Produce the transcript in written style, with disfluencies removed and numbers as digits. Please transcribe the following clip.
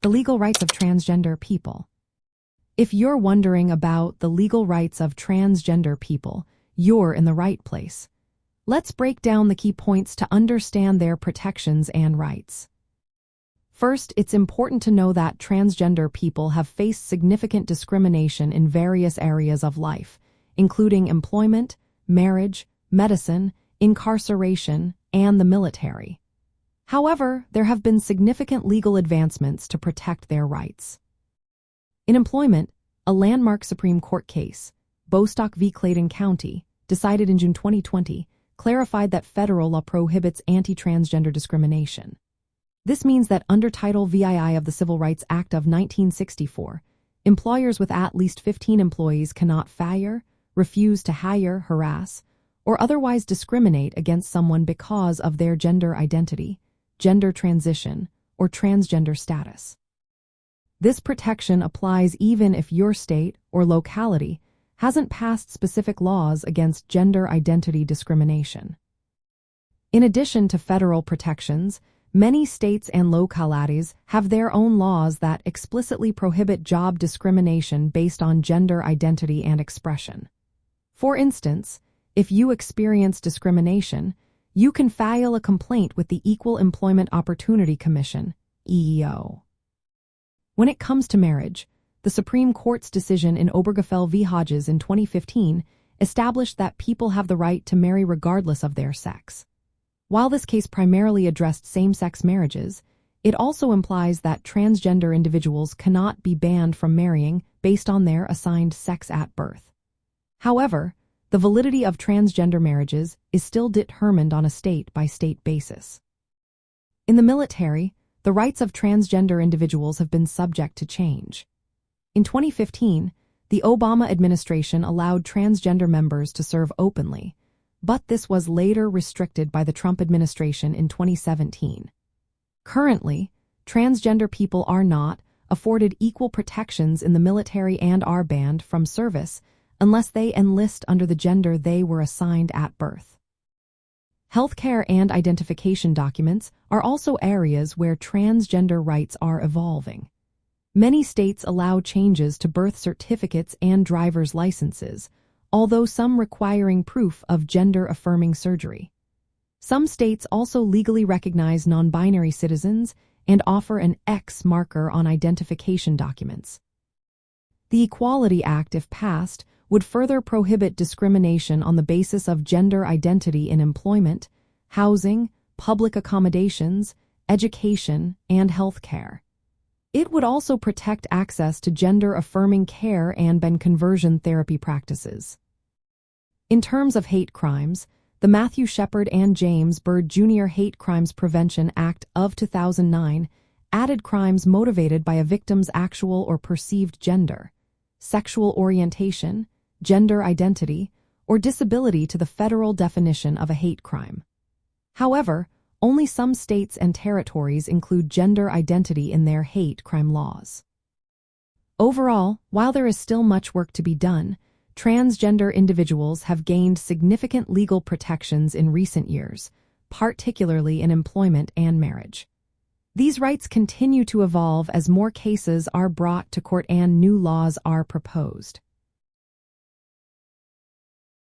The legal rights of transgender people. If you're wondering about the legal rights of transgender people, you're in the right place. Let's break down the key points to understand their protections and rights. First, it's important to know that transgender people have faced significant discrimination in various areas of life, including employment, marriage, medicine, incarceration, and the military. However, there have been significant legal advancements to protect their rights. In employment, a landmark Supreme Court case, Bostock v. Clayton County, decided in June 2020, clarified that federal law prohibits anti-transgender discrimination. This means that under Title VII of the Civil Rights Act of 1964, employers with at least 15 employees cannot fire, refuse to hire, harass, or otherwise discriminate against someone because of their gender identity, gender transition, or transgender status. This protection applies even if your state or locality hasn't passed specific laws against gender identity discrimination. In addition to federal protections, many states and localities have their own laws that explicitly prohibit job discrimination based on gender identity and expression. For instance, if you experience discrimination, you can file a complaint with the Equal Employment Opportunity Commission, EEO. When it comes to marriage, the Supreme Court's decision in Obergefell v. Hodges in 2015 established that people have the right to marry regardless of their sex. While this case primarily addressed same-sex marriages, it also implies that transgender individuals cannot be banned from marrying based on their assigned sex at birth. However, the validity of transgender marriages is still determined on a state-by-state basis. In the military, the rights of transgender individuals have been subject to change. In 2015, the Obama administration allowed transgender members to serve openly, but this was later restricted by the Trump administration in 2017. Currently, transgender people are not afforded equal protections in the military and are banned from service unless they enlist under the gender they were assigned at birth. Healthcare and identification documents are also areas where transgender rights are evolving. Many states allow changes to birth certificates and driver's licenses, although some requiring proof of gender-affirming surgery. Some states also legally recognize non-binary citizens and offer an X marker on identification documents. The Equality Act, if passed, would further prohibit discrimination on the basis of gender identity in employment, housing, public accommodations, education, and health care. It would also protect access to gender-affirming care and conversion therapy practices. In terms of hate crimes, the Matthew Shepard and James Byrd Jr. Hate Crimes Prevention Act of 2009 added crimes motivated by a victim's actual or perceived gender, sexual orientation, gender identity, or disability to the federal definition of a hate crime. However, only some states and territories include gender identity in their hate crime laws. Overall, while there is still much work to be done, transgender individuals have gained significant legal protections in recent years, particularly in employment and marriage. These rights continue to evolve as more cases are brought to court and new laws are proposed.